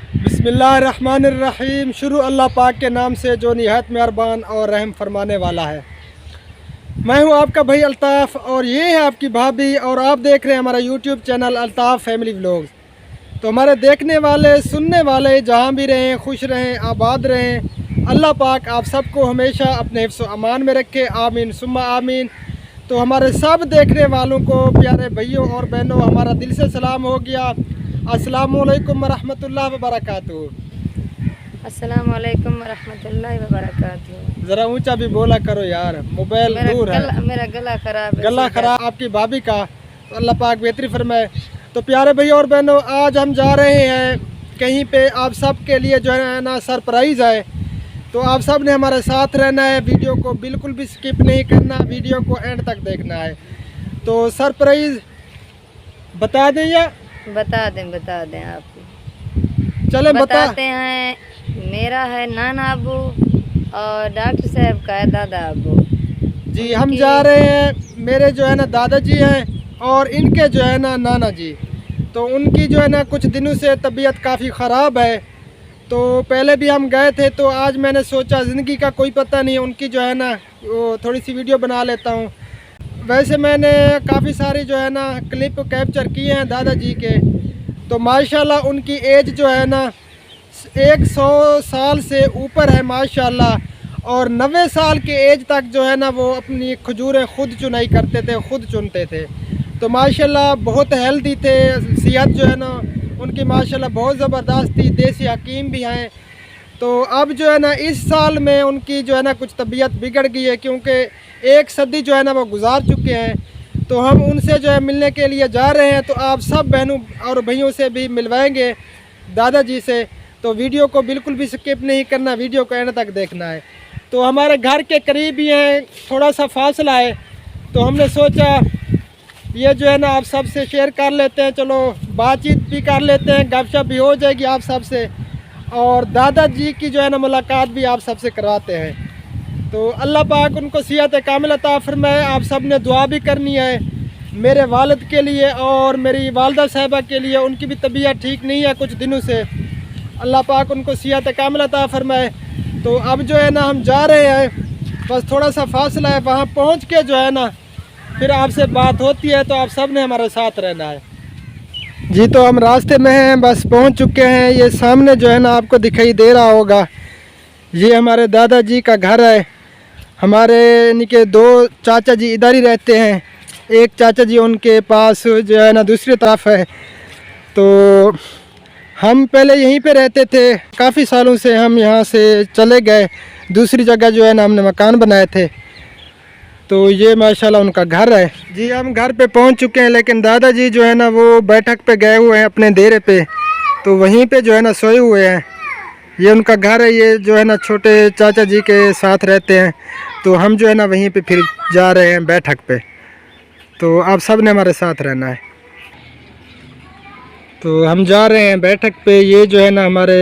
बिस्मिल्लाहिर्रहमानिर्रहीम। शुरू अल्लाह पाक के नाम से जो निहायत मेहरबान और रहम फरमाने वाला है। मैं हूं आपका भाई अल्ताफ़ और ये है आपकी भाभी और आप देख रहे हैं हमारा YouTube channel Altaf family vlogs. तो हमारे देखने वाले सुनने वाले जहां भी रहें खुश रहें आबाद रहें। अल्लाह पाक आप सबको हमेशा अपने हिफ्ज़ व अमान में रखे, आमीन सुम्मा आमीन। तो हमारे सब देखने वालों को प्यारे भाइयों और बहनों हमारा दिल से सलाम हो गया। अस्सलामुअलैकुम वरहमतुल्लाहि वबरकातुहू। अस्सलामुअलैकुम वरहमतुल्लाहि वबरकातुहू। ज़रा ऊंचा भी बोला करो यार, मोबाइल दूर है। मेरा गला खराब है। गला खराब आपकी भाभी का, तो अल्लाह पाक बेहतरी फरमाए। तो प्यारे भाई और बहनों, आज हम जा रहे हैं कहीं पे, आप सब के लिए जो है ना सरप्राइज़ है। तो आप सब ने हमारे साथ रहना है, वीडियो को बिल्कुल भी स्किप नहीं करना, वीडियो को एंड तक देखना है। तो सरप्राइज़ बता दें या बता दें आप चलें बताते हैं। मेरा है नाना अबू और डॉक्टर साहब का है दादा अबू जी। हम जा रहे हैं, मेरे जो है ना दादाजी हैं और इनके जो है ना नाना जी। तो उनकी जो है ना कुछ दिनों से तबीयत काफ़ी ख़राब है। तो पहले भी हम गए थे, तो आज मैंने सोचा ज़िंदगी का कोई पता नहीं, उनकी जो है ना वो थोड़ी सी वीडियो बना लेता हूँ। वैसे मैंने काफ़ी सारी जो है ना क्लिप कैप्चर किए हैं दादाजी के। तो माशाल्लाह उनकी एज जो है ना 100 साल से ऊपर है माशाल्लाह। और 90 साल के एज तक जो है ना वो अपनी खजूरें खुद चुनाई करते थे, खुद चुनते थे। तो माशाल्लाह बहुत हेल्दी थे, सेहत जो है ना उनकी माशाल्लाह बहुत ज़बरदस्त थी, देसी हकीम भी हैं। तो अब जो है ना इस साल में उनकी जो है ना कुछ तबीयत बिगड़ गई है, क्योंकि एक सदी जो है ना वो गुजार चुके हैं। तो हम उनसे जो है मिलने के लिए जा रहे हैं। तो आप सब बहनों और भाइयों से भी मिलवाएंगे दादाजी से। तो वीडियो को बिल्कुल भी स्किप नहीं करना, वीडियो को एंड तक देखना है। तो हमारे घर के करीब ही हैं, थोड़ा सा फासला है। तो हमने सोचा ये जो है ना आप सब से शेयर कर लेते हैं, चलो बातचीत भी कर लेते हैं, गपशप भी हो जाएगी आप सब से, और दादाजी की जो है ना मुलाकात भी आप सब से करवाते हैं। तो अल्लाह पाक उनको सेहत कामिल अता फरमाए। आप सब ने दुआ भी करनी है मेरे वालिद के लिए और मेरी वालदा साहिबा के लिए। उनकी भी तबीयत ठीक नहीं है कुछ दिनों से, अल्लाह पाक उनको सेहत कामिल अता फरमाए। तो अब जो है ना हम जा रहे हैं, बस थोड़ा सा फासला है, वहाँ पहुँच के जो है ना फिर आपसे बात होती है। तो आप सब ने हमारे साथ रहना है जी। तो हम रास्ते में हैं, बस पहुँच चुके हैं। ये सामने जो है ना आपको दिखाई दे रहा होगा, ये हमारे दादाजी का घर है। हमारे इनके दो चाचा जी इधर ही रहते हैं, एक चाचा जी उनके पास जो है ना दूसरी तरफ है। तो हम पहले यहीं पे रहते थे, काफ़ी सालों से हम यहाँ से चले गए, दूसरी जगह जो है ना हमने मकान बनाए थे। तो ये माशाल्लाह उनका घर है जी। हम घर पे पहुँच चुके हैं, लेकिन दादाजी जो है ना वो बैठक पे गए हुए हैं अपने डेरे पे, तो वहीं पे जो है ना सोए हुए हैं। ये उनका घर है, ये जो है ना छोटे चाचा जी के साथ रहते हैं। तो हम जो है ना वहीं पे फिर जा रहे हैं बैठक पे। तो आप सब ने हमारे साथ रहना है। तो हम जा रहे हैं बैठक पे। ये जो है ना हमारे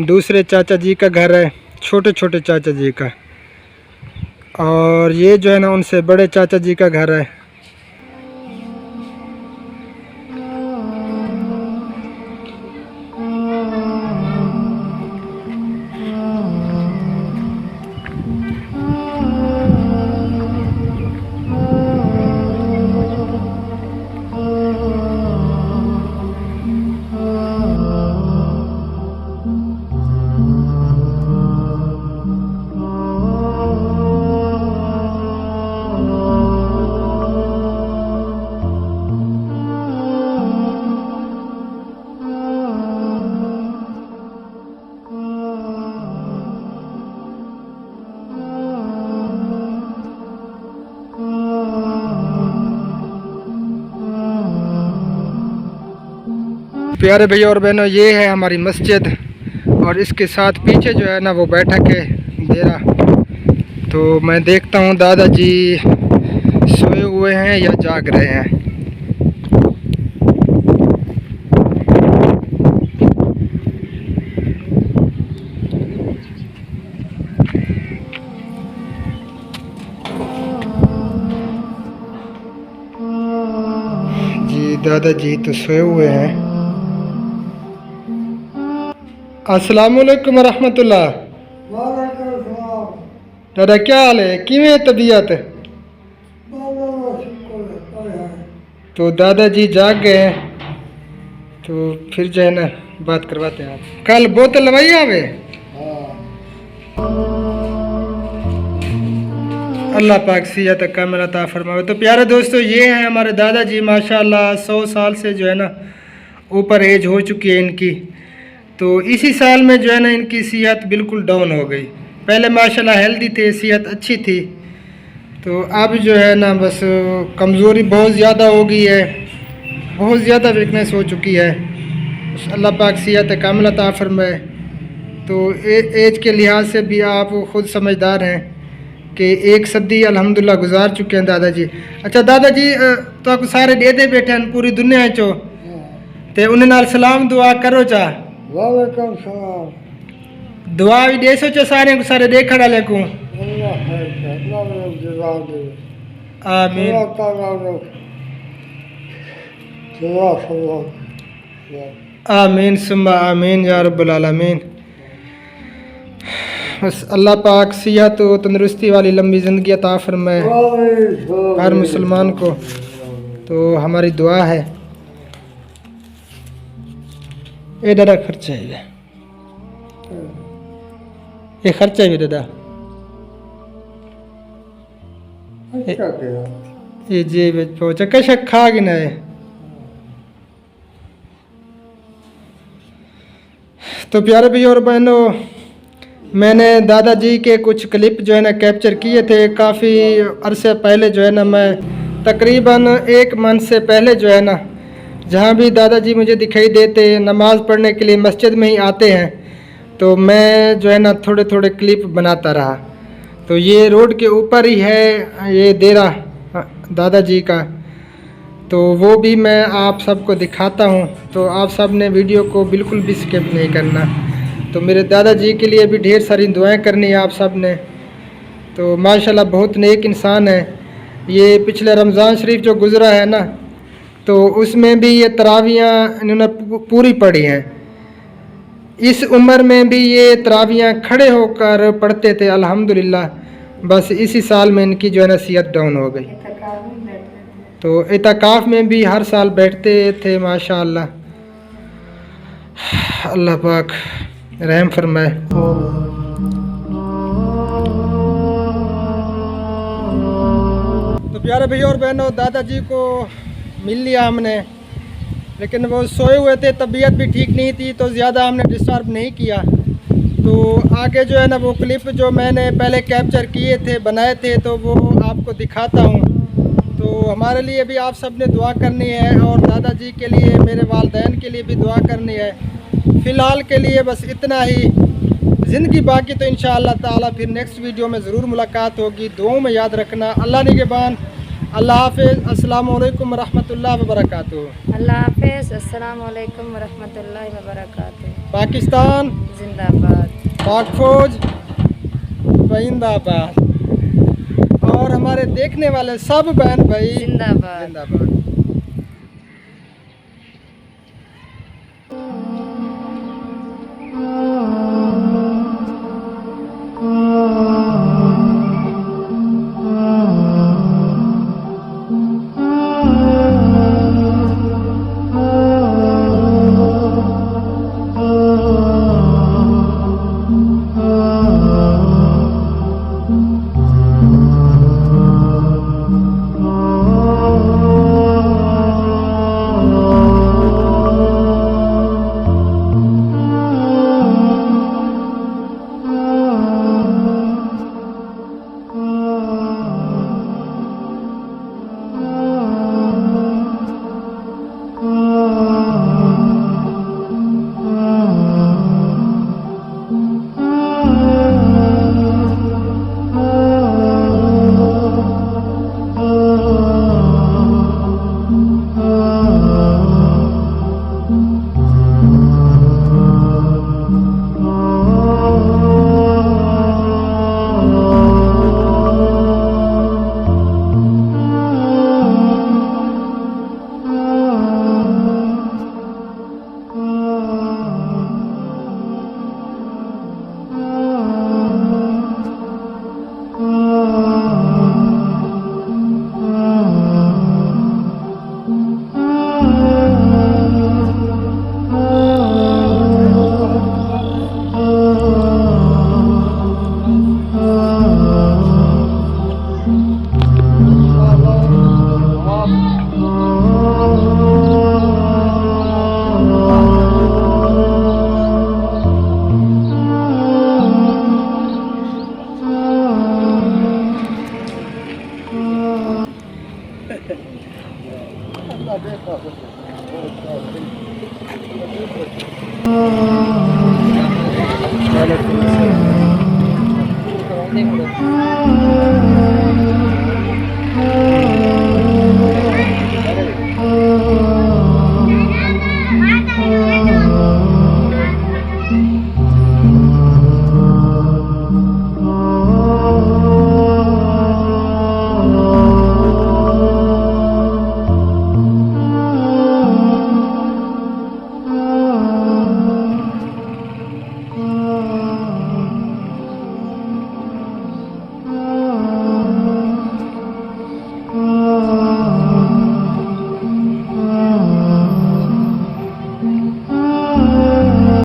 दूसरे चाचा जी का घर है, छोटे छोटे चाचा जी का। और ये जो है ना उनसे बड़े चाचा जी का घर है। प्यारे भैया और बहनों, ये है हमारी मस्जिद और इसके साथ पीछे जो है ना वो बैठक है डेरा। तो मैं देखता हूँ दादाजी सोए हुए हैं या जाग रहे हैं। जी दादाजी तो सोए हुए हैं। अस्सलामुअलैकुम रहमतुल्लाह। दादा क्या हाल है, किवें है तबीयत? तो दादाजी जाग गए हैं, तो फिर जो है ना बात करवाते हैं। आप कल बोतल लवाई आवे। अल्लाह पाक सियत कामिल अता फरमावे। तो प्यारे दोस्तों, ये हैं हमारे दादाजी, माशाल्लाह 100 साल से जो है ना ऊपर एज हो चुकी है इनकी। तो इसी साल में जो है ना इनकी सेहत बिल्कुल डाउन हो गई। पहले माशाल्लाह हेल्दी थे, सेहत अच्छी थी, तो अब जो है ना बस कमज़ोरी बहुत ज़्यादा हो गई है, बहुत ज़्यादा वीकनेस हो चुकी है। बस अल्लाह पाक सेहत कामिल अता फरमाए। तो एज के लिहाज से भी आप ख़ुद समझदार हैं कि एक सदी अल्हम्दुलिल्लाह गुजार चुके हैं दादाजी। अच्छा दादाजी, तो आपको सारे दे दे बैठे हैं पूरी दुनिया चो, ते उन्हें नाल सलाम दुआ करो चा। वालेकुम सलाम। दुआ भी दे सो चा सारे को, सारे देखण वाले को। आमीन आमीन सुम्मा आमीन या रब्बुल आलमीन। बस अल्लाह पाक सेहत व तंदुरुस्ती वाली लंबी ज़िंदगी अता फरमाए हर मुसलमान को, तो हमारी दुआ है। ये दादा खर्चा है, ये खर्चा है दादा, ये जेब पहुँचा कैसे खा गिना है। तो प्यारे भाई और बहनों, मैंने दादाजी के कुछ क्लिप जो है ना कैप्चर किए थे काफ़ी अरसे पहले। जो है ना मैं तकरीबन 1 मंथ से पहले जो है ना, जहाँ भी दादाजी मुझे दिखाई देते, नमाज़ पढ़ने के लिए मस्जिद में ही आते हैं, तो मैं जो है ना थोड़े थोड़े क्लिप बनाता रहा। तो ये रोड के ऊपर ही है ये डेरा दादाजी का, तो वो भी मैं आप सबको दिखाता हूँ। तो आप सब ने वीडियो को बिल्कुल भी स्किप नहीं करना। तो मेरे दादाजी के लिए भी ढेर सारी दुआएं करनी है आप सब ने। तो माशाल्लाह बहुत नेक इंसान है। ये पिछले रमज़ान शरीफ जो गुज़रा है ना, तो उसमें भी ये तरावियाँ इन्होंने पूरी पढ़ी हैं। इस उम्र में भी ये तरावियाँ खड़े होकर पढ़ते थे अल्हम्दुलिल्लाह। बस इसी साल में इनकी जो है ना सेहत डाउन हो गई। तो इतकाफ़ में भी हर साल बैठते थे माशाअल्लाह। अल्लाह पाक रहम फरमाए। तो प्यारे भैया और बहनों, दादाजी को मिल लिया हमने, लेकिन वो सोए हुए थे, तबीयत भी ठीक नहीं थी, तो ज़्यादा हमने डिस्टर्ब नहीं किया। तो आगे जो है ना वो क्लिप जो मैंने पहले कैप्चर किए थे, बनाए थे, तो वो आपको दिखाता हूँ। तो हमारे लिए भी आप सब ने दुआ करनी है, और दादाजी के लिए, मेरे वालिदैन के लिए भी दुआ करनी है। फ़िलहाल के लिए बस इतना ही, ज़िंदगी बाकी तो इंशाअल्लाह ताला फिर नेक्स्ट वीडियो में ज़रूर मुलाकात होगी। दुआओं में याद रखना। अल्लाह निगहबान। अल्लाह हाफ़िज़। अस्सलामु अलैकुम वरहमतुल्लाहि वबरकातुहू। अल्लाह हाफिज़। अस्सलाम वालेकुम रहमतुल्लाहि व बरकातुहू। पाकिस्तान जिंदाबाद। पाक फौज जिंदाबाद। और हमारे देखने वाले सब बहन भाई जिंदाबाद। जिंदाबाद। वालेकुम अस्सलाम।